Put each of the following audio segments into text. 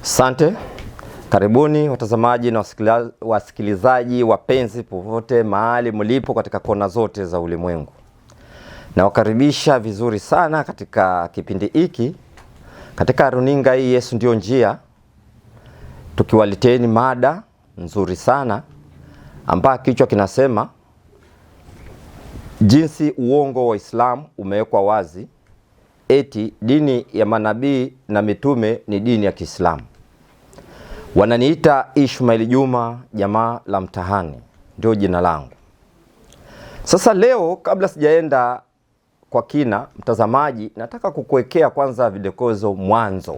Asante. Karibuni watazamaji na wasikilizaji wapenzi popote mahali mlipo katika kona zote za ulimwengu. Nawakaribisha vizuri sana katika kipindi hiki katika runinga hii Yesu Ndio Njia, tukiwaleteni mada nzuri sana ambayo kichwa kinasema jinsi uongo wa Uislamu umewekwa wazi, eti dini ya manabii na mitume ni dini ya Kiislamu. Wananiita Ishmael Juma, jamaa la mtahani, ndio jina langu. Sasa leo, kabla sijaenda kwa kina mtazamaji, nataka kukuwekea kwanza vidokezo mwanzo.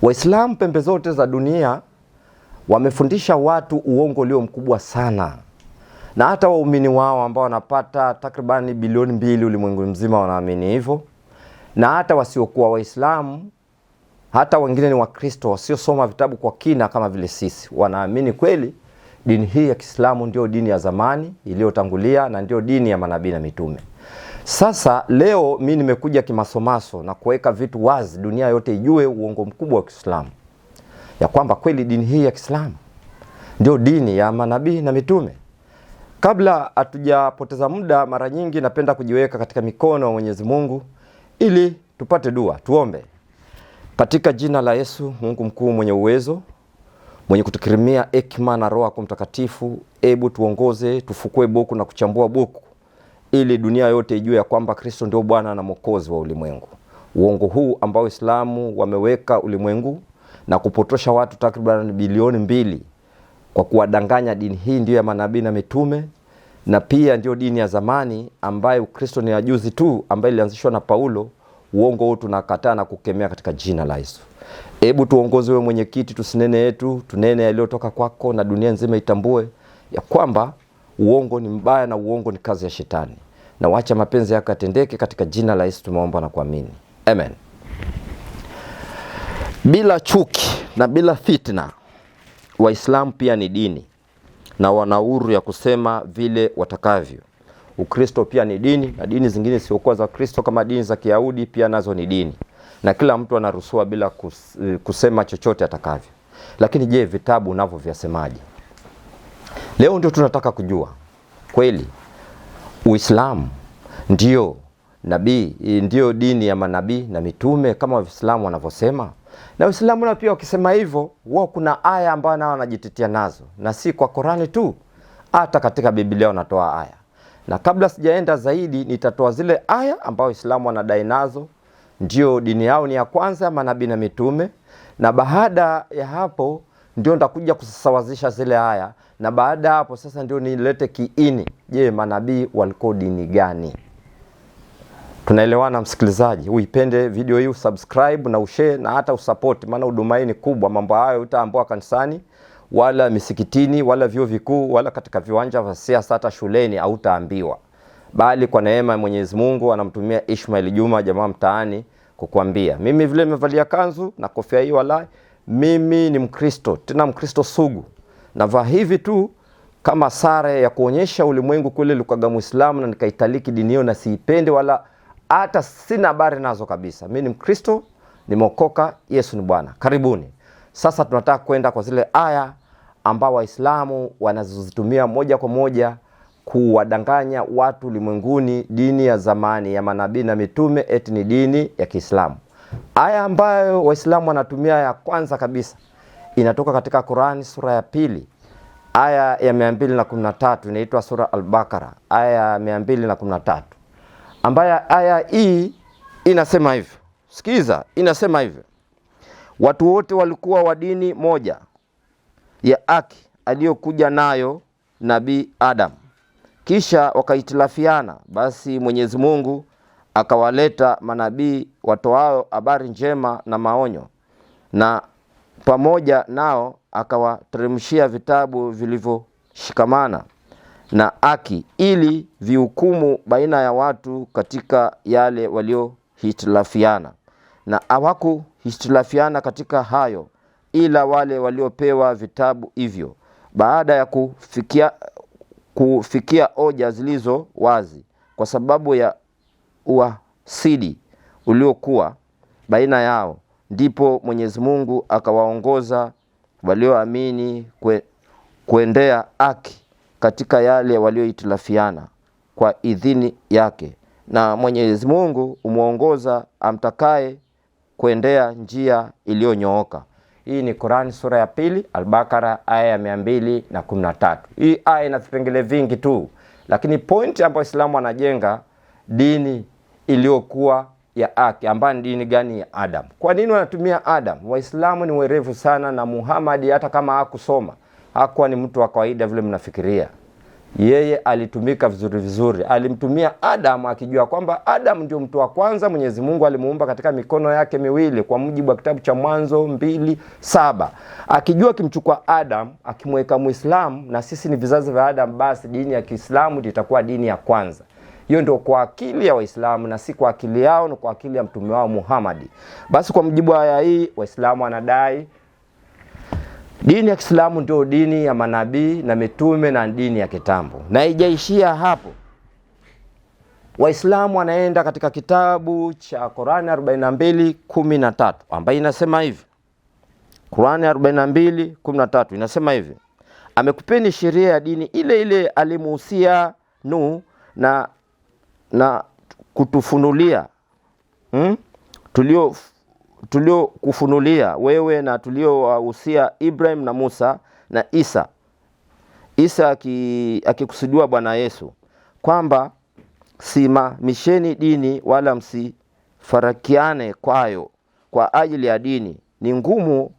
Waislamu pembe zote za dunia wamefundisha watu uongo ulio mkubwa sana, na hata waumini wao ambao wanapata takribani bilioni 2 ulimwengu mzima wanaamini hivyo, na hata wasiokuwa Waislamu, hata wengine ni Wakristo wasiosoma vitabu kwa kina kama vile sisi, wanaamini kweli dini hii ya Kiislamu ndio dini ya zamani iliyotangulia na ndio dini ya manabii na mitume. Sasa leo mimi nimekuja kimasomaso na kuweka vitu wazi, dunia yote ijue uongo mkubwa wa Kiislamu, ya kwamba kweli dini hii ya Kiislamu ndio dini ya manabii na mitume. Kabla hatujapoteza muda, mara nyingi napenda kujiweka katika mikono ya Mwenyezi Mungu ili tupate dua. Tuombe. Katika jina la Yesu, Mungu mkuu mwenye uwezo, mwenye kutukirimia hekima na Roho yako Mtakatifu, hebu tuongoze, tufukue buku na kuchambua buku ili dunia yote ijue ya kwamba Kristo ndio Bwana na Mwokozi wa ulimwengu. Uongo huu ambao Uislamu wameweka ulimwengu na kupotosha watu takriban bilioni 2 kwa kuwadanganya dini hii ndio ya manabii na mitume, na pia ndio dini ya zamani ambayo Ukristo ni ajuzi tu, ambayo ilianzishwa na Paulo. Uongo huu tunakataa na kukemea katika jina la Yesu. Hebu tuongoze wewe mwenyekiti, tusinene yetu, tunene yaliyotoka kwako, na dunia nzima itambue ya kwamba uongo ni mbaya na uongo ni kazi ya shetani, na wacha mapenzi yako yatendeke. Katika jina la Yesu tumeomba na kuamini, amen. Bila chuki na bila fitna, Waislamu pia ni dini na wana uhuru ya kusema vile watakavyo. Ukristo pia ni dini, na dini zingine siokuwa za Kristo kama dini za Kiyahudi pia nazo ni dini, na kila mtu anaruhusiwa bila kusema chochote atakavyo. Lakini je, vitabu navyo vyasemaje? Leo ndio tunataka kujua kweli Uislamu ndio ndio dini ya manabii na mitume kama Waislamu wanavyosema? Na Uislamu na pia wakisema hivyo, wao kuna aya ambayo nao wanajitetea nazo, na si kwa Qur'ani tu, hata katika Biblia wanatoa aya. Na kabla sijaenda zaidi, nitatoa zile aya ambayo Uislamu wanadai nazo ndio dini yao ni ya kwanza manabii na mitume, na baada ya hapo ndio nitakuja kusawazisha zile aya, na baada ya hapo sasa ndio nilete kiini, je, manabii walikuwa dini gani? Tunaelewana msikilizaji? Uipende video hii, usubscribe na ushare na hata usupport, maana huduma hii ni kubwa. Mambo hayo utaambiwa kanisani wala misikitini wala vyuo vikuu wala katika viwanja vya siasa, hata shuleni hautaambiwa, bali kwa neema ya Mwenyezi Mungu anamtumia Ishmael Juma, jamaa mtaani, kukuambia. Mimi vile nimevalia kanzu na kofia hii, wallahi mimi ni Mkristo, tena Mkristo sugu. Navaa hivi tu kama sare ya kuonyesha ulimwengu kule lukaga Muislamu, na nikaitaliki dini hiyo na siipende wala hata sina habari nazo kabisa. Mimi ni Mkristo, nimeokoka, Yesu ni Bwana. Karibuni. Sasa tunataka kwenda kwa zile aya ambao Waislamu wanazozitumia moja kwa moja kuwadanganya watu ulimwenguni dini ya zamani ya manabii na mitume eti ni dini ya Kiislamu. Aya ambayo Waislamu wanatumia ya kwanza kabisa inatoka katika Qur'ani sura ya 2 aya ya 213, inaitwa sura Al-Baqara aya ya 213, ambayo aya hii inasema hivyo. Sikiza, inasema hivyo: watu wote walikuwa wa dini moja ya haki aliyokuja nayo Nabii Adam, kisha wakaitilafiana, basi Mwenyezi Mungu akawaleta manabii watoao habari njema na maonyo, na pamoja nao akawateremshia vitabu vilivyoshikamana na haki, ili vihukumu baina ya watu katika yale waliohitilafiana. Na hawakuhitilafiana katika hayo ila wale waliopewa vitabu hivyo, baada ya kufikia hoja zilizo wazi, kwa sababu ya uasidi uliokuwa baina yao, ndipo Mwenyezi Mungu akawaongoza walioamini kuendea haki katika yale walioitilafiana kwa idhini yake, na Mwenyezi Mungu umuongoza amtakaye kuendea njia iliyonyooka. Hii ni Qur'an sura ya pili Al-Baqara aya ya 213. Hii aya ina vipengele vingi tu, lakini pointi ambayo Uislamu anajenga dini iliyokuwa ya haki, ambayo ni dini gani? Ya Adam. Kwa nini wanatumia Adam? Waislamu ni werevu sana, na Muhammad hata kama hakusoma, hakuwa ni mtu wa kawaida vile mnafikiria. Yeye alitumika vizuri. Alimtumia Adam akijua kwamba Adam ndio mtu wa kwanza Mwenyezi Mungu alimuumba katika mikono yake miwili, kwa mujibu wa kitabu cha Mwanzo 2:7. Akijua kimchukua Adam akimweka Muislamu na sisi ni vizazi vya Adam, basi dini ya Kiislamu itakuwa dini ya kwanza. Hiyo ndio kwa akili ya Waislamu, na si kwa akili yao, na kwa akili ya mtume wao Muhammad. Basi kwa mujibu wa aya hii, Waislamu wanadai dini ya Kiislamu ndio dini ya manabii na mitume na dini ya kitambo. Na haijaishia hapo. Waislamu wanaenda katika kitabu cha Qur'ani 42:13 ambayo inasema hivi. Qur'ani 42:13 inasema hivi: amekupeni sheria ya dini ile ile alimuhusia Nuh na kutufunulia tulio kufunulia wewe, na tuliowahusia Ibrahim na Musa na Isa akikusudiwa Bwana Yesu, kwamba simamisheni dini wala msifarakiane kwayo kwa ajili ya dini. Ni ngumu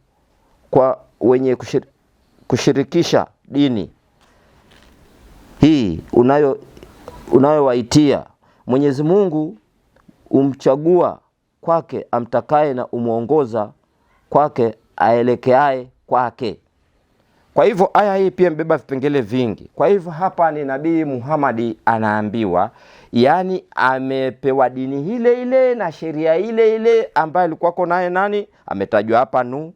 kwa wenye kushirikisha dini hii unayowaitia. Mwenyezi Mungu umchagua kwake amtakaye na umuongoza kwake aelekeaye kwake. Kwa hivyo aya hii pia mbeba vipengele vingi. Kwa hivyo hapa ni Nabii Muhammad anaambiwa, yani amepewa dini ile ile na sheria ile ile ambayo alikuwa naye nani? Ametajwa hapa Nuh,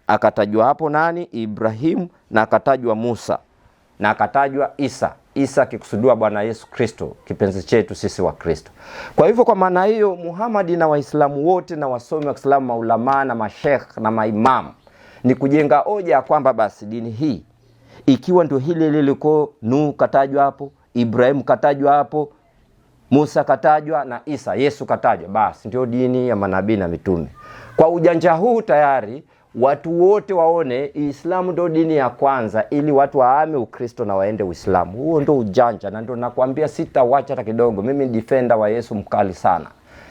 akatajwa hapo nani? Ibrahim, na akatajwa Musa, na akatajwa Isa akikusudiwa Bwana Yesu Kristo, kipenzi chetu sisi wa Kristo. Kwa hivyo kwa maana hiyo, Muhammad na Waislamu wote na wasomi wa Kiislamu, maulama na mashekh na maimamu, ni kujenga hoja ya kwamba basi dini hii ikiwa ndio hile ile liko Nuh katajwa hapo, Ibrahim katajwa hapo, Musa katajwa na Yesu katajwa, basi ndio dini ya manabii na mitume. Kwa ujanja huu tayari watu wote waone Uislamu ndio dini ya kwanza, ili watu waame Ukristo na waende Uislamu. Huo ndio ujanja, na ndio nakwambia sitawacha hata kidogo. Mimi ni defender wa Yesu mkali sana.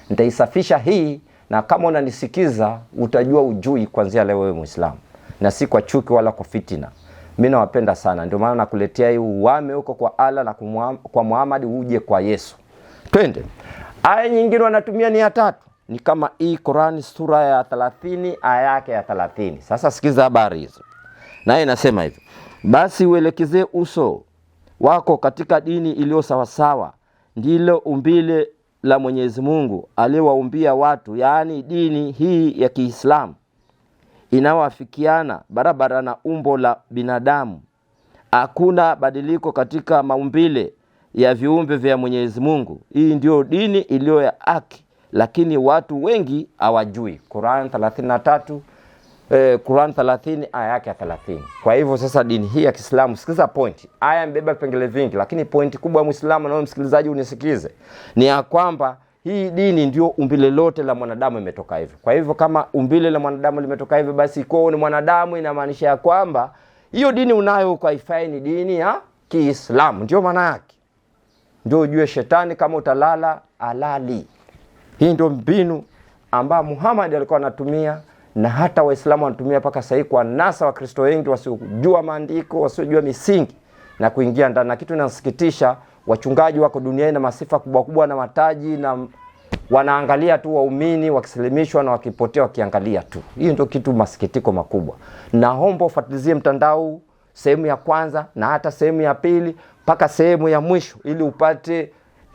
Nitaisafisha hii, na kama unanisikiza utajua ujui kuanzia leo wewe Muislamu, na si kwa chuki wala kwa fitina. Mimi nawapenda sana, ndio maana nakuletea hii uame huko kwa Allah na kwa Muhammad, uje kwa Yesu. Twende. Aya nyingine wanatumia ni ya tatu. Ni kama hii Qur'ani sura ya 30 aya yake ya 30. Sasa sikiza habari hizo. Naye inasema hivi: basi uelekeze uso wako katika dini iliyo sawasawa, ndilo umbile la Mwenyezi Mungu aliyowaumbia watu, yaani dini hii ya Kiislamu inawafikiana barabara na umbo la binadamu. Hakuna badiliko katika maumbile ya viumbe vya Mwenyezi Mungu. Hii ndio dini iliyo ya haki, lakini watu wengi hawajui. Qur'an 33 Qur'an 30 aya yake ya 30. Kwa hivyo sasa dini hii ya Kiislamu, sikiza point. Aya mbeba vipengele vingi, lakini point kubwa ya Muislamu na msikilizaji unisikize, ni ya kwamba hii dini ndio umbile lote la mwanadamu imetoka hivyo. Kwa hivyo kama umbile la mwanadamu limetoka hivyo, basi kwa ni mwanadamu, inamaanisha ya kwamba hiyo dini unayo ukaifai ni dini ya Kiislamu. Ndio maana yake. Ndio ujue shetani kama utalala alali. Hii ndio mbinu ambayo Muhammad alikuwa anatumia, na hata Waislamu wanatumia mpaka sasa kwa nasa wa Kristo wengi wasiojua maandiko, wasiojua misingi na kuingia ndani. Na kitu kinasikitisha, wachungaji wako duniani na masifa kubwa kubwa na mataji, na wanaangalia tu waumini wakisilimishwa na wakipotea wakiangalia tu. Hii ndio kitu masikitiko makubwa. Naomba ufuatilizie mtandao sehemu ya kwanza na hata sehemu ya pili mpaka sehemu ya mwisho, ili upate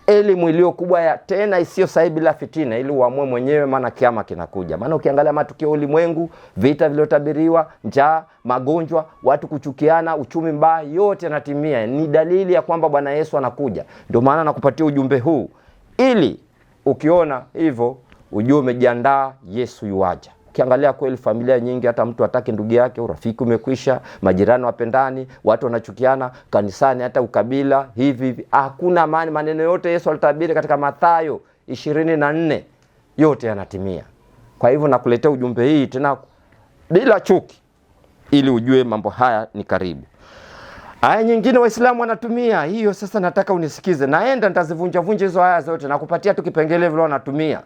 elimu iliyo kubwa ya tena isiyo sahihi bila fitina, ili uamue mwenyewe, maana kiama kinakuja. Maana ukiangalia matukio ulimwengu, vita vilivyotabiriwa, njaa, magonjwa, watu kuchukiana, uchumi mbaya, yote yanatimia. Ni dalili ya kwamba Bwana Yesu anakuja. Ndio maana nakupatia ujumbe huu, ili ukiona hivyo ujue umejiandaa, Yesu yuaja. Kiangalia kweli familia nyingi, hata mtu hataki ndugu yake, urafiki umekwisha, majirani wapendani, watu wanachukiana, kanisani hata ukabila hivi. Hakuna amani. Maneno yote Yesu alitabiri katika Mathayo 24 yote yanatimia. Kwa hivyo nakuletea ujumbe hii tena bila chuki, ili ujue mambo haya ni karibu. Aya nyingine Waislamu wanatumia hiyo, sasa nataka unisikize. Naenda nitazivunja hizo aya zote na kupatia tu kipengele vile wanatumia.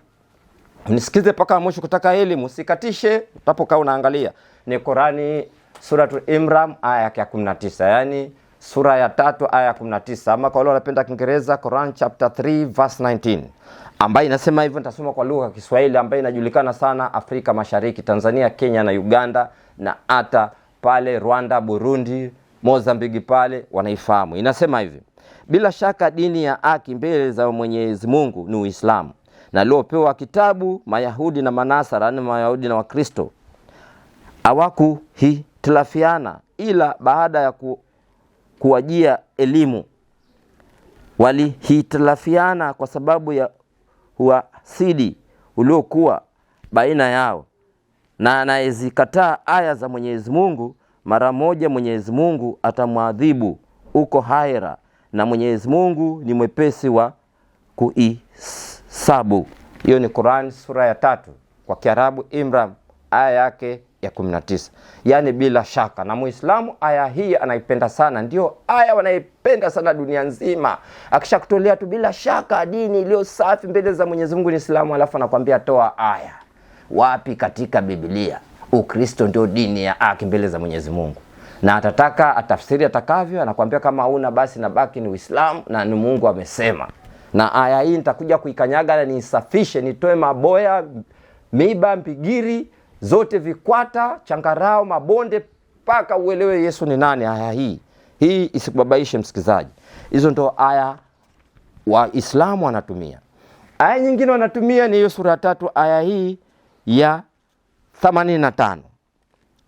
Unisikize mpaka mwisho kutaka elimu, usikatishe utapokaa unaangalia. Ni Qurani Suratul Imran aya ya 19, yani sura ya 3 aya ya 19, ama kwa wale wanapenda Kiingereza Quran chapter 3 verse 19, ambayo inasema hivyo. Nitasoma kwa lugha ya Kiswahili ambayo inajulikana sana Afrika Mashariki, Tanzania, Kenya na Uganda, na hata pale Rwanda, Burundi, Mozambique pale wanaifahamu. Inasema hivi: bila shaka dini ya haki mbele za Mwenyezi Mungu ni Uislamu, na aliopewa kitabu Mayahudi na Manasara, ni Mayahudi na Wakristo, hawakuhitilafiana ila baada ya kuwajia elimu. Walihitilafiana kwa sababu ya uhasidi uliokuwa baina yao, na anayezikataa aya za Mwenyezi Mungu mara moja Mwenyezi Mungu atamwadhibu uko haira, na Mwenyezi Mungu ni mwepesi wa kuisabu. Hiyo ni Qur'an sura ya 3 kwa Kiarabu Imran aya yake ya 19. Yani bila shaka na Muislamu aya hii anaipenda sana, ndio aya wanaipenda sana dunia nzima. Akishakutolea tu bila shaka dini iliyo safi mbele za Mwenyezi Mungu ni Islamu, alafu anakuambia toa aya wapi katika Biblia Ukristo ndio dini ya haki mbele za Mwenyezi Mungu, na atataka atafsiri atakavyo, anakuambia kama hauna basi na baki ni Uislamu na ni Mungu amesema. Na aya hii nitakuja kuikanyaga na nisafishe, nitoe maboya, miba, mpigiri zote, vikwata, changarao, mabonde, paka uelewe Yesu ni nani. Aya hii isikubabaishe msikizaji. Hizo ndo aya Waislamu wanatumia. Aya nyingine wanatumia ni hiyo sura 3 aya hii ya 85.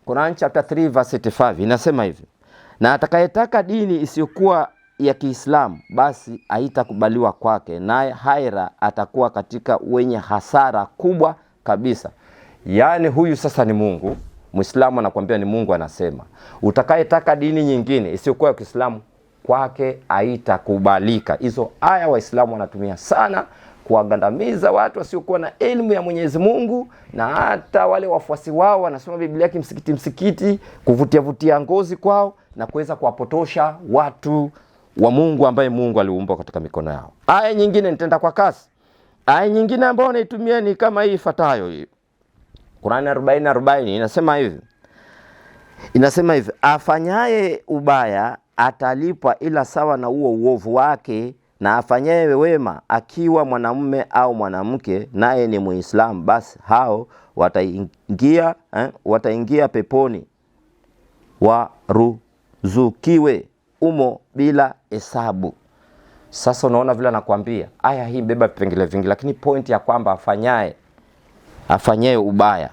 Quran chapter 3 verse 85 inasema hivi: na atakayetaka dini isiyokuwa ya Kiislamu basi haitakubaliwa kwake, naye haira atakuwa katika wenye hasara kubwa kabisa. Yani huyu sasa ni Mungu. Muislamu anakuambia ni Mungu anasema, utakayetaka dini nyingine isiyokuwa ya Kiislamu kwake haitakubalika. Hizo aya Waislamu wanatumia sana kuwagandamiza watu wasiokuwa na elimu ya Mwenyezi Mungu, na hata wale wafuasi wao wanasoma Biblia kimsikiti kuvutia ngozi kwao na kuweza kuwapotosha watu wa Mungu ambaye Mungu aliumba katika mikono yao. Aya nyingine nitaenda kwa kasi. Aya nyingine ambayo wanaitumia ni kama hii ifuatayo hii. Qur'an 40:40 inasema hivi: afanyaye ubaya atalipwa ila sawa na huo uovu wake, na afanyaye wema akiwa mwanamume au mwanamke naye ni Muislamu, basi hao wataingia peponi, waruzukiwe umo bila hesabu. Sasa unaona vile anakuambia aya hii beba vipengele vingi, lakini point ya kwamba afanyaye ubaya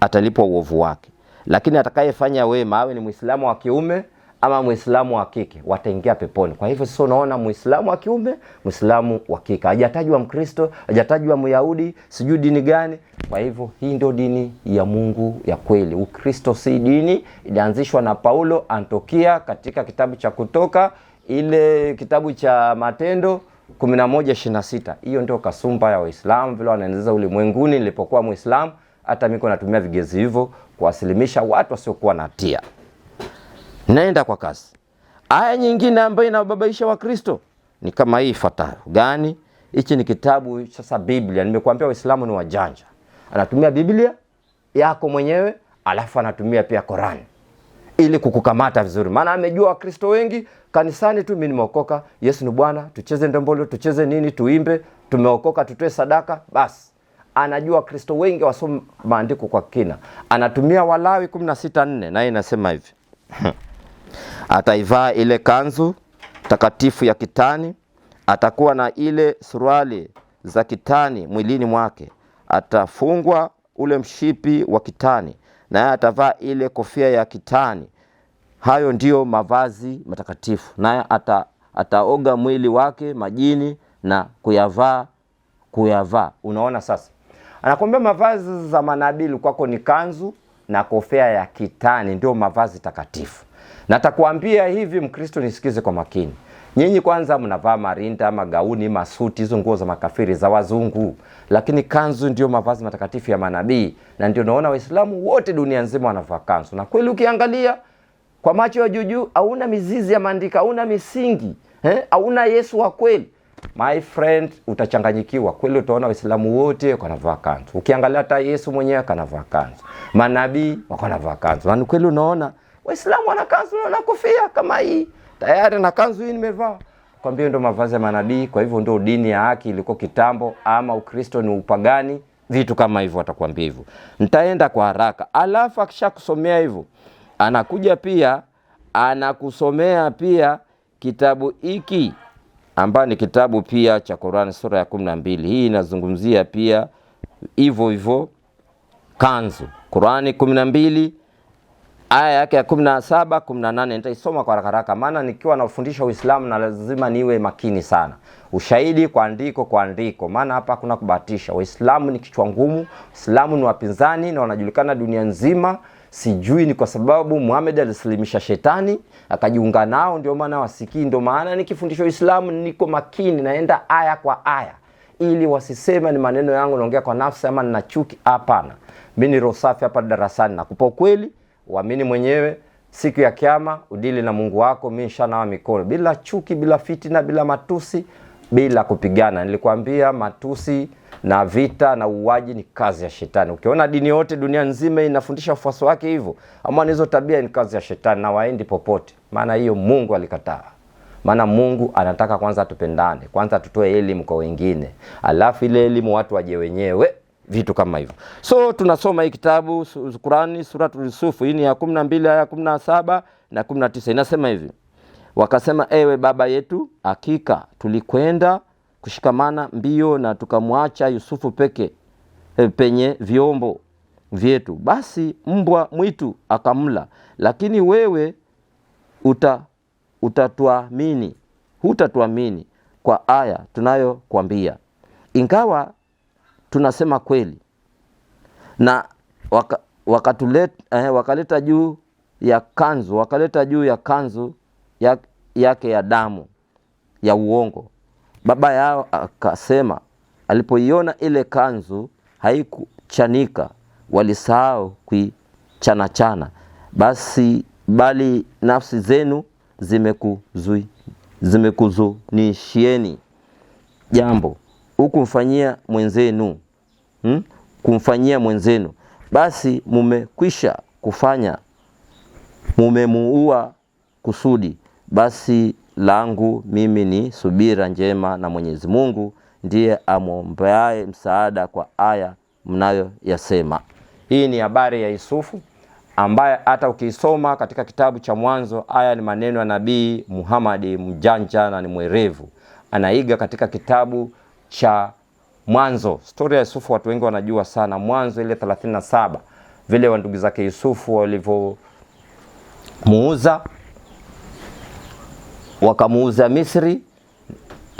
atalipwa uovu wake, lakini atakayefanya wema, awe ni Muislamu wa kiume ama Muislamu wa kike, wataingia peponi. Kwa hivyo sasa unaona Muislamu wa kiume, Muislamu wa kike, hajatajwa Mkristo, hajatajwa Myahudi, sijui dini gani. Kwa hivyo hii ndio dini ya Mungu ya kweli. Ukristo si dini, ilianzishwa na Paulo Antiokia katika kitabu cha Kutoka, ile kitabu cha Matendo 11:26. Hiyo ndio kasumba ya Waislamu vile wanaendeleza ulimwenguni. Nilipokuwa Muislamu hata mimi natumia vigezo hivyo kuwasilimisha watu wasiokuwa na hatia. Naenda kwa kasi. Aya nyingine ambayo inababaisha Wakristo ni kama hii ifuatayo. Gani? Hichi ni kitabu sasa Biblia. Nimekuambia Waislamu ni wajanja. Anatumia Biblia yako mwenyewe, alafu anatumia pia Qur'an ili kukukamata vizuri. Maana amejua Wakristo wengi kanisani tu, mimi nimeokoka, Yesu ni Bwana, tucheze ndombolo, tucheze nini, tuimbe, tumeokoka, tutoe sadaka, basi. Anajua Wakristo wengi wasome maandiko kwa kina. Anatumia Walawi 16:4 na inasema hivi: ataivaa ile kanzu takatifu ya kitani, atakuwa na ile suruali za kitani mwilini mwake, atafungwa ule mshipi wa kitani, naye atavaa ile kofia ya kitani. Hayo ndio mavazi matakatifu, naye ataoga mwili wake majini na kuyavaa. Unaona sasa, Anakuambia mavazi za manabii kwako ni kanzu na kofia ya kitani, ndio mavazi takatifu. Natakwambia hivi Mkristo, nisikize kwa makini. Nyinyi kwanza mnavaa marinda, magauni, masuti, hizo nguo za makafiri za wazungu. Lakini kanzu ndio mavazi matakatifu ya manabii, na ndio naona Waislamu wote dunia nzima wanavaa kanzu. Na kweli ukiangalia kwa macho ya juju, hauna mizizi ya maandiko, hauna misingi, hauna Yesu wa kweli. My friend, utachanganyikiwa. Kweli utaona Waislamu wote wanavaa kanzu. Ukiangalia hata Yesu mwenyewe kanavaa kanzu. Manabii wanavaa kanzu. Na kweli unaona Waislamu wana kanzu na kofia kama hii. Tayari na kanzu hii nimevaa. Kwambia ndio mavazi ya manabii, kwa hivyo ndio dini ya haki iliko kitambo, ama Ukristo ni upagani, vitu kama hivyo atakwambia hivyo. Nitaenda kwa haraka. Alafu akishakusomea hivyo, anakuja pia anakusomea pia kitabu hiki ambayo ni kitabu pia cha Qur'an sura ya 12. Hii inazungumzia pia hivyo hivyo kanzu. Qur'ani 12 aya yake ya 17, 18. Nitaisoma kwa haraka maana nikiwa nafundisha Uislamu na lazima niwe makini sana. Ushahidi kwa andiko, maana hapa hakuna kubahatisha. Waislamu ni kichwa ngumu, Uislamu ni wapinzani na wanajulikana dunia nzima. Sijui ni kwa sababu Muhammad alisilimisha shetani akajiunga nao ndio maana wasikii. Ndio maana nikifundisha Uislamu niko makini, naenda aya kwa aya ili wasisema ni maneno yangu naongea kwa nafsi ama nina chuki. Hapana, mimi ni roho safi hapa darasani nakupa ukweli, uamini mwenyewe. Siku ya kiyama udili na Mungu wako, mimi nishanawa mikono bila chuki, bila fitina, bila matusi, bila kupigana. Nilikwambia matusi na vita na uwaji ni kazi ya shetani. Ukiona dini yote dunia nzima inafundisha wafuasi wake hivyo, ama hizo tabia, ni kazi ya shetani na waendi popote. Maana hiyo Mungu alikataa. Maana Mungu anataka kwanza tupendane, kwanza tutoe elimu kwa wengine, alafu ile elimu watu waje wenyewe, vitu kama hivyo. So tunasoma hii kitabu Qur'ani suratul Yusuf, hii ni ya 12 aya 17 na 19. Inasema hivi: wakasema, ewe baba yetu, hakika tulikwenda kushikamana mbio na tukamwacha Yusufu penye vyombo vyetu, basi mbwa mwitu akamla. Lakini wewe hutatuamini kwa aya tunayokuambia, ingawa tunasema kweli. Na wakaleta juu ya kanzu yake ya damu ya uongo. Baba yao akasema, alipoiona ile kanzu haikuchanika, walisahau kuichanachana. Bali nafsi zenu zimekuzunishieni jambo kumfanyia mwenzenu. Basi mumekwisha kufanya, mumemuua kusudi. Basi langu mimi ni subira njema, na Mwenyezi Mungu ndiye amwombeaye msaada kwa aya mnayoyasema. Hii ni habari ya Yusufu ambaye hata ukisoma katika kitabu cha Mwanzo, aya ni maneno ya Nabii Muhammad, mjanja na ni mwerevu. Anaiga katika kitabu cha Mwanzo. Story ya Yusufu watu wengi wanajua sana. Mwanzo ile 37, vile wa ndugu zake Yusufu walivyomuuza, wakamuuza Misri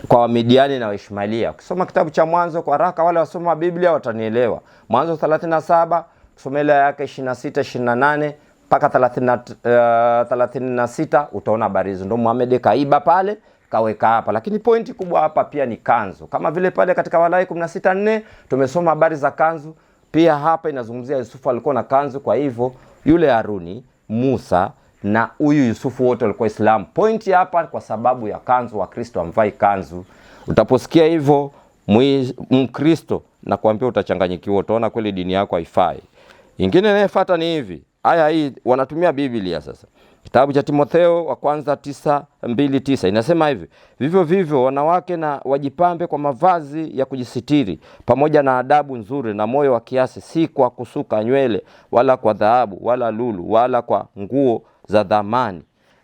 kwa Wamidiani na Waishmaelia. Ukisoma kitabu cha Mwanzo kwa haraka, wale wasoma Biblia watanielewa. Mwanzo 37, kusoma ile yake 26, 28 mpaka 36 utaona habari hizo. Ndio Muhammad kaiba pale kaweka hapa. Lakini pointi kubwa hapa pia ni kanzu. Kama vile pale katika Walawi 16:4 tumesoma habari za kanzu, pia hapa inazungumzia Yusufu alikuwa na kanzu. Kwa hivyo yule Haruni, Musa na huyu Yusufu wote walikuwa Waislamu. Pointi hapa kwa sababu ya kanzu. Wa Kristo amvai kanzu. Utaposikia hivyo Mkristo na kuambia utachanganyikiwa, utaona kweli dini yako haifai. Ingine inayofuata ni hivi. Aya hii wanatumia Biblia sasa. Kitabu cha Timotheo wa kwanza 9:2-9 inasema hivi: vivyo vivyo wanawake na wajipambe kwa mavazi ya kujisitiri, pamoja na adabu nzuri na moyo wa kiasi, si kwa kusuka nywele wala kwa dhahabu wala lulu wala kwa nguo za dhamani.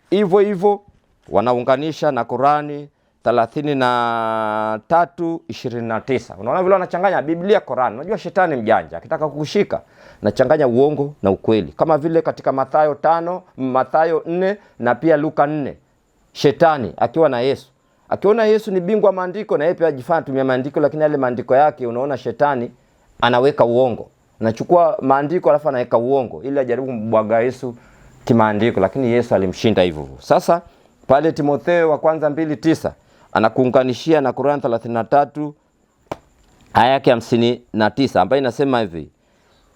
Hivyo hivyo wanaunganisha na Qur'ani 33:29. Unaona vile wanachanganya Biblia Qur'ani. Unajua shetani mjanja, akitaka kukushika nachanganya uongo na ukweli. Kama vile katika Mathayo 4 na pia Luka 4. Shetani akiwa na Yesu, akiona Yesu ni bingwa maandiko, na yeye pia ajifanya tumia maandiko, lakini yale maandiko yake unaona shetani anaweka uongo. Anachukua maandiko alafu anaweka uongo ili ajaribu kumbwaga Yesu kimaandiko, lakini Yesu alimshinda hivyo. Sasa pale Timotheo wa kwanza 2:9 anakuunganishia na Qur'an 33 aya yake 59 ambayo inasema hivi: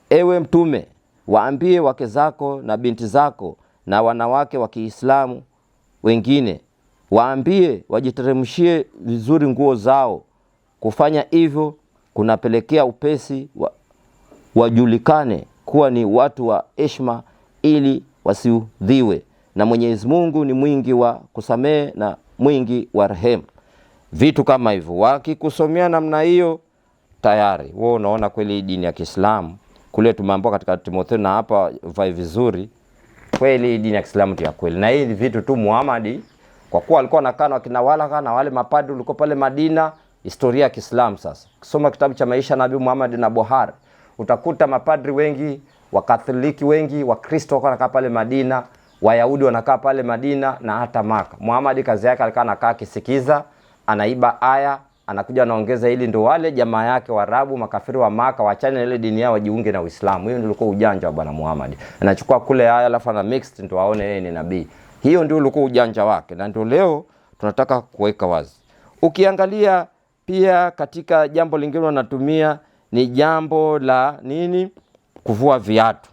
ewe mtume, waambie wake zako na binti zako na wanawake wa Kiislamu wengine, waambie wajiteremshie vizuri nguo zao. Kufanya hivyo kunapelekea upesi wajulikane kuwa ni watu wa heshima, ili wasiudhiwe, na Mwenyezi Mungu ni mwingi wa kusamehe na mwingi wa rehema. Vitu kama hivyo wakikusomea namna hiyo, tayari wewe unaona kweli dini ya Kiislamu kule tumeambiwa katika Timotheo, na hapa vai vizuri, kweli dini ya Kiislamu ndio ya kweli. Na hii vitu tu Muhammad, kwa kuwa alikuwa anakaa na kina Walaka na wale mapadri walikuwa pale Madina, historia ya Kiislamu. Sasa kusoma kitabu cha maisha Nabii Muhammad na Buhari, utakuta mapadri wengi, Wakatholiki wengi, Wakristo wanakaa pale Madina, Wayahudi wanakaa pale Madina na hata Maka. Muhammad kazi yake alikuwa anakaa kisikiza, anaiba aya, anakuja anaongeza ili ndio wale jamaa yake Waarabu makafiri wa Maka waachane na ile dini yao wajiunge na Uislamu. Hiyo ndio ulikuwa ujanja wa bwana Muhammad. Anachukua kule aya alafu ana mix ndio waone yeye ni nabii. Hiyo ndio ulikuwa ujanja wake, na ndio leo tunataka kuweka wazi. Ukiangalia pia katika jambo lingine wanatumia ni jambo la nini? Kuvua viatu.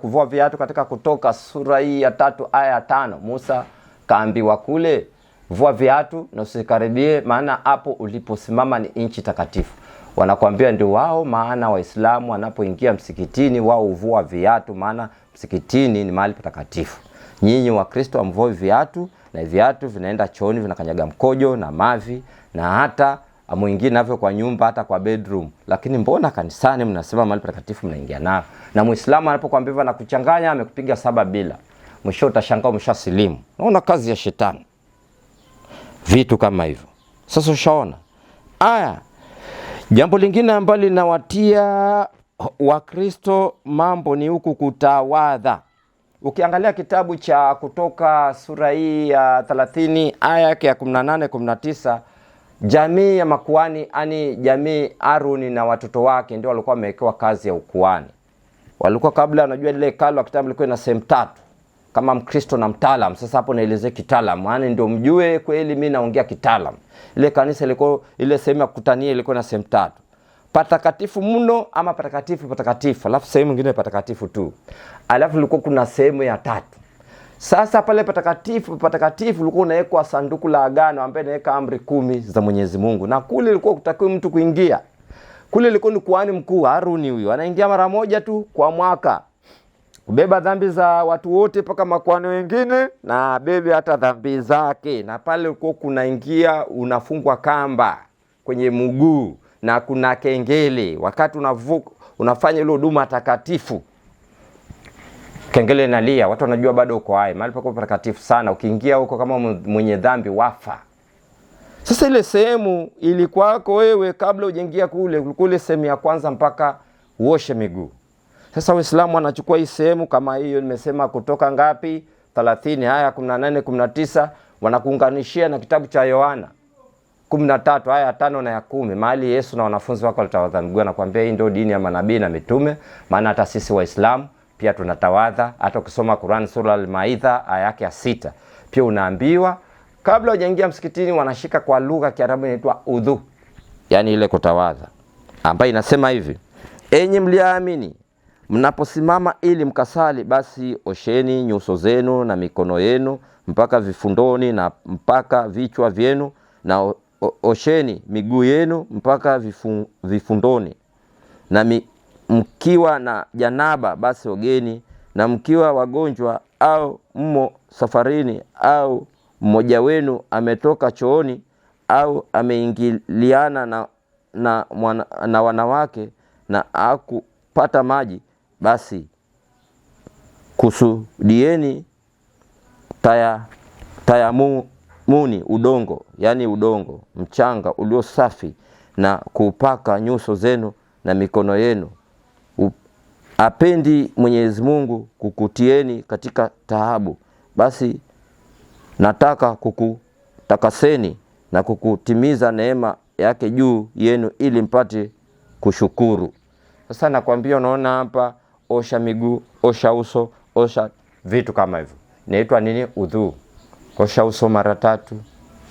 Kuvua viatu katika Kutoka sura hii ya 3 aya ya 5. Musa kaambiwa kule, vua viatu na usikaribie, maana hapo uliposimama ni nchi takatifu. Wanakuambia ndio wao, maana Waislamu wanapoingia msikitini wao huvua viatu, maana msikitini ni mahali patakatifu. Nyinyi Wakristo hamvui viatu, na viatu vinaenda chooni vinakanyaga mkojo na mavi, na hata mwingine navyo kwa nyumba, hata kwa bedroom. Lakini mbona kanisani mnasema mahali patakatifu mnaingia nao? Na Muislamu anapokuambia na kuchanganya, amekupiga 7 bila, mwisho utashangaa umeshasilimu. Unaona kazi ya shetani. Vitu kama hivyo. Sasa ushaona. Jambo lingine ambalo linawatia Wakristo mambo ni huku kutawadha. Ukiangalia kitabu cha Kutoka sura hii ya 30 aya yake ya 18-19, jamii ya makuhani, yani jamii Aruni na watoto wake ndio walikuwa wamewekewa kazi ya ukuhani. Walikuwa kabla, unajua ile hekalu wa kitabu ilikuwa ina sehemu 3 kama Mkristo na mtaalam. Sasa hapo naelezea kitaalam, yani ndio mjue kweli mimi naongea kitaalam. Ile kanisa ilikuwa, ile sehemu ya kukutania ilikuwa na sehemu 3. Patakatifu mno ama patakatifu, alafu sehemu nyingine patakatifu tu. Alafu ilikuwa kuna sehemu ya 3. Sasa pale patakatifu ulikuwa unawekwa sanduku la agano ambaye inaweka amri 10 za Mwenyezi Mungu. Na kule ilikuwa kutakiwa mtu kuingia. Kule ilikuwa ni kuhani mkuu Haruni, huyo anaingia mara moja tu kwa mwaka, kubeba dhambi za watu wote mpaka makuhani wengine, na bebe hata dhambi zake. Na pale ulikuwa kunaingia unafungwa kamba kwenye mguu na kuna kengele wakati unavuka unafanya ile huduma takatifu. Kengele inalia, watu wanajua bado uko hai. Mahali pako patakatifu sana, ukiingia huko kama mwenye dhambi wafa. Sasa ile sehemu ilikuwako wewe kabla hujaingia kule sehemu ya kwanza mpaka uoshe miguu. Sasa Waislamu wanachukua hii sehemu kama hiyo nimesema Kutoka ngapi? 30 aya 18-19, wanakuunganishia na kitabu cha Yohana 13 aya ya 5 na ya 10, mahali Yesu na wanafunzi wake walitawadha miguu. Anakuambia hii ndio dini ya manabii na mitume, maana hata sisi Waislamu pia tunatawadha. Hata ukisoma Qur'an sura Al-Maida aya yake ya 6, pia unaambiwa kabla hujaingia msikitini wanashika kwa lugha ya Kiarabu inaitwa udhu, yani ile kutawadha, ambayo inasema hivi: enyi mliamini, mnaposimama ili mkasali, basi osheni nyuso zenu na mikono yenu mpaka vifundoni na mpaka vichwa vyenu, na osheni miguu yenu mpaka vifundoni, na mkiwa na janaba basi ogeni, na mkiwa wagonjwa au mmo safarini, au mmoja wenu ametoka chooni au ameingiliana na wanawake na hakupata maji, basi kusudieni tayamuni udongo, yani udongo mchanga ulio safi, na kupaka nyuso zenu na mikono yenu. Apendi Mwenyezi Mungu kukutieni katika taabu, basi nataka kukutakaseni na kukutimiza neema yake juu yenu, ili mpate kushukuru. Sasa nakwambia, unaona hapa, osha miguu, osha uso, osha vitu kama hivyo. Inaitwa nini? Udhu. Osha uso mara 3,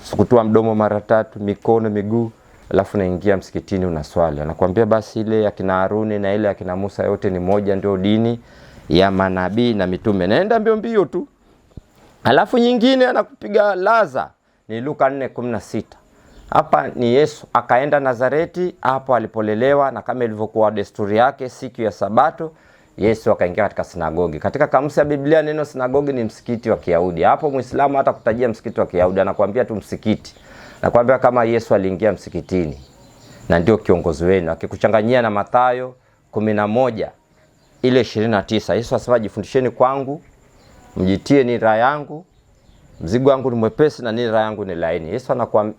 sukutua mdomo mara 3, mikono, miguu, alafu naingia msikitini unaswali. Anakuambia basi ile ya kina Haruni na ile ya kina Musa yote ni moja, ndio dini ya manabii na mitume. Naenda mbio mbio tu. Alafu nyingine anakupiga laza ni Luka 4:16. Hapa ni Yesu akaenda Nazareti, hapo alipolelewa, na kama ilivyokuwa desturi yake siku ya Sabato Yesu akaingia katika sinagogi. Katika kamusi ya Biblia neno sinagogi ni msikiti wa Kiyahudi. Hapo Muislamu hata kutajia msikiti wa Kiyahudi, anakuambia tu msikiti. Nakwambia kama Yesu aliingia msikitini na ndio kiongozi wenu. Akikuchanganyia na Mathayo 11 ile 29. Yesu asema jifundisheni kwangu, mjitie nira yangu, mzigo wangu ni mwepesi na nira yangu ni laini. Yesu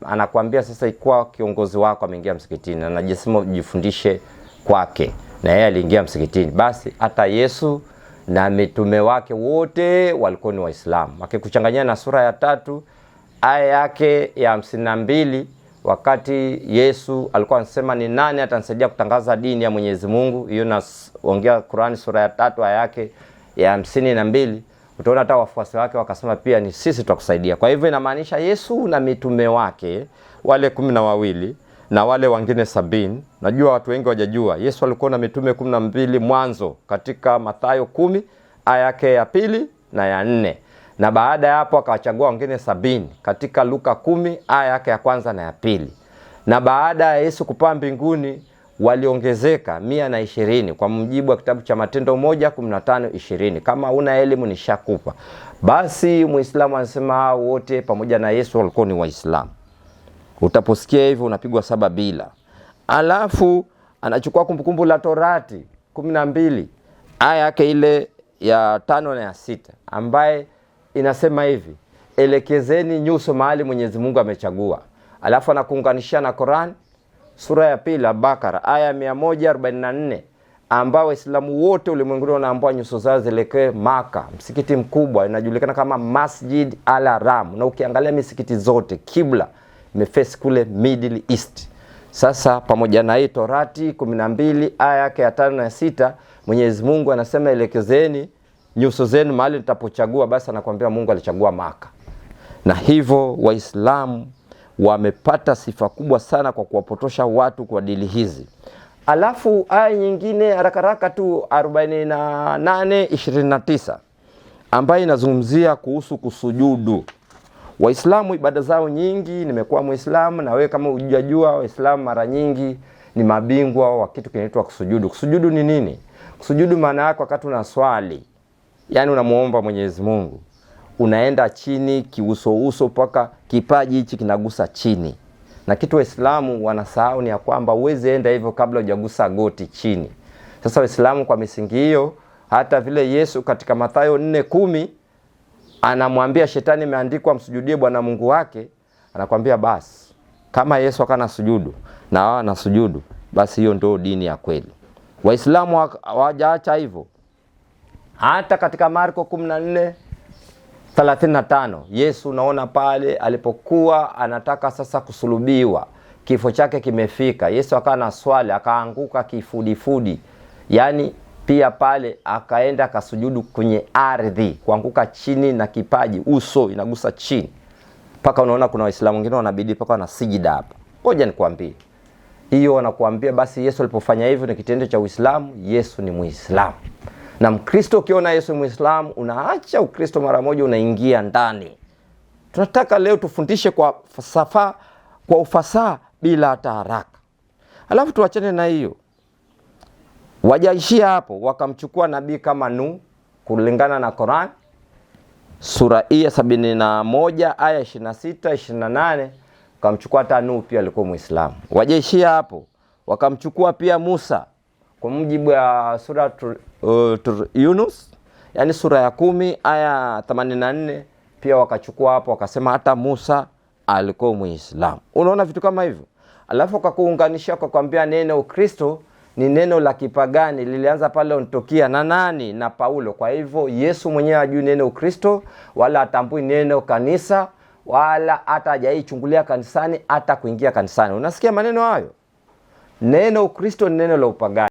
anakuambia sasa, ikuwa kiongozi wako ameingia msikitini, anajisema jifundishe kwake, na yeye aliingia msikitini, basi hata Yesu na mitume wake wote walikuwa ni Waislamu. Akikuchanganyia na sura ya 3 aya yake ya 52, wakati Yesu alikuwa anasema ni nani atanisaidia kutangaza dini ya Mwenyezi Mungu, hiyo naongea Qur'ani sura ya 3 aya yake ya 52, utaona hata wafuasi wake wakasema pia ni sisi tutakusaidia. Kwa hivyo inamaanisha Yesu na mitume wake wale 12 na wale wengine 70. Najua watu wengi hawajajua Yesu alikuwa na mitume 12 mwanzo katika Mathayo 10 aya yake ya 2 na ya 4, na baada ya hapo akawachagua wengine 70 katika Luka 10 aya yake ya 1 na ya 2, na baada ya Yesu kupaa mbinguni waliongezeka 120 kwa mujibu wa kitabu cha Matendo 1:15-20. Kama una elimu nishakupa. Basi Muislamu anasema hao wote pamoja na Yesu walikuwa ni Waislamu. Utaposikia hivyo unapigwa 7 bila. Alafu anachukua Kumbukumbu la Torati 12 aya yake ile ya 5 na ya 6, ambaye inasema hivi: elekezeni nyuso mahali Mwenyezi Mungu amechagua. Alafu anakuunganishia na Qur'an sura ya 2 Bakara aya 144, ambao Waislamu wote ulimwenguni wanaambiwa nyuso zao zielekee Maka, msikiti mkubwa inajulikana kama Masjid Al-Haram, na ukiangalia misikiti zote kibla imeface kule Middle East. Sasa pamoja na hii Torati 12 aya yake ya 5 na 6, Mwenyezi Mungu anasema elekezeni nyuso zenu mahali nitapochagua. Basi anakuambia Mungu alichagua Maka. Na hivyo Waislamu wamepata sifa kubwa sana kwa kuwapotosha watu kwa dili hizi. Alafu aya nyingine haraka tu 48:29 ambayo inazungumzia kuhusu kusujudu. Waislamu ibada zao nyingi, nimekuwa Muislamu na wewe kama hujajua, Waislamu mara nyingi ni mabingwa wa kitu kinaitwa kusujudu. Kusujudu ni nini? Kusujudu maana yake wakati unaswali, yani unamuomba Mwenyezi Mungu, unaenda chini kiuso mpaka kipaji hichi kinagusa chini. Na kitu Waislamu wanasahau ni ya kwamba uweze enda hivyo kabla hujagusa goti chini. Sasa Waislamu kwa misingi hiyo, hata vile Yesu katika Mathayo 4:10 anamwambia shetani imeandikwa msujudie Bwana Mungu wake, anakuambia basi kama Yesu akana sujudu na wao na sujudu, basi hiyo ndio dini ya kweli. Waislamu hawajaacha hivyo. Hata katika Marko 14:35 Yesu unaona pale alipokuwa anataka sasa kusulubiwa, kifo chake kimefika, Yesu akawa na swali, akaanguka kifudifudi, yani pia pale akaenda akasujudu kwenye ardhi, kuanguka chini na kipaji uso inagusa chini. Paka unaona kuna Waislamu wengine wanabidi paka na sijida hapa. Ngoja nikwambie. Hiyo wanakuambia basi Yesu alipofanya hivyo ni kitendo cha Uislamu. Yesu ni Muislamu. Na Mkristo ukiona Yesu ni Muislamu, unaacha Ukristo mara moja, unaingia ndani. Tunataka leo tufundishe kwa falsafa, kwa ufasaha bila hata haraka. Alafu tuachane na hiyo. Wajaishia hapo, wakamchukua nabii kama Nuh kulingana na Qur'an sura ya 71 aya 26-28, wakamchukua hata Nuh pia alikuwa Muislamu. Wajaishia hapo, wakamchukua pia Musa kwa mujibu wa sura Yunus, yani sura ya 10 aya 84, pia wakachukua hapo wakasema hata Musa alikuwa Muislamu. Unaona vitu kama hivyo. Alafu wakakuunganisha kwambia neno Ukristo ni neno la kipagani, lilianza pale Antiokia na nani? Na Paulo. Kwa hivyo Yesu mwenyewe hajui neno Ukristo, wala atambui neno kanisa, wala hata hajaichungulia kanisani, hata kuingia kanisani. Unasikia maneno hayo? Neno Ukristo ni neno la upagani.